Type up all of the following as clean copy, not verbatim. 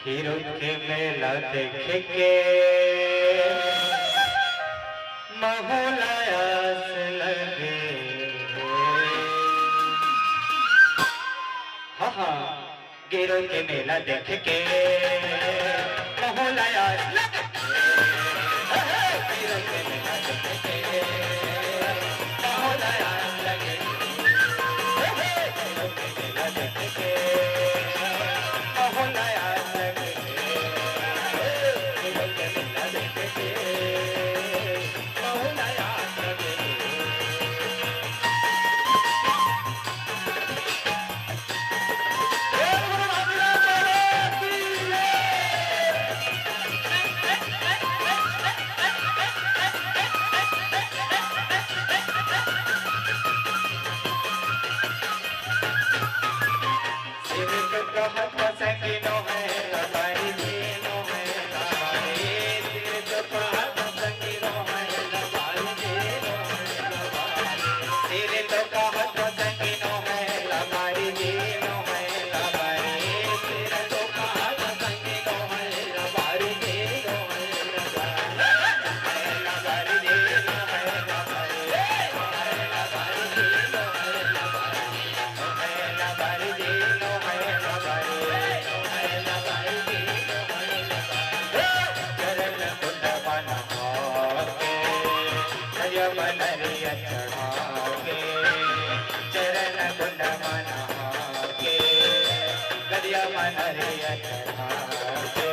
Hero के मेला देख के महलायास लगे। हाँ हाँ, हीरो के मेला देख के महलायास लगे। हीरो के मेला देख के महलायास लगे। हीरो के मेला देख के महलायास लगे। हीरो के मेला देख के महलायास लगे। मनरिया चढ़ाके चरण कुंड मनाके गदिया मनरिया चढ़ाके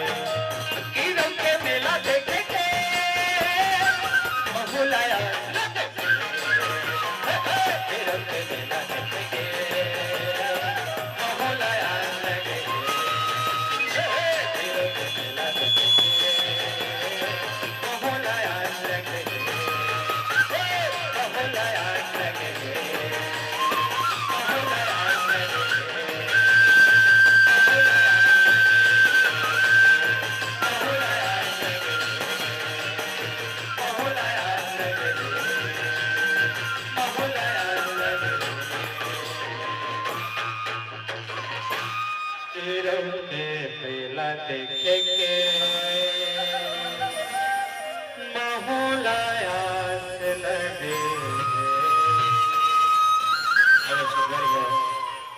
हीरो के मेला देख के महलाया हीरो के मेला देख के महलाया लगे। हीरो के मेला देख के महलाया लगे। हीरो के मेला देख के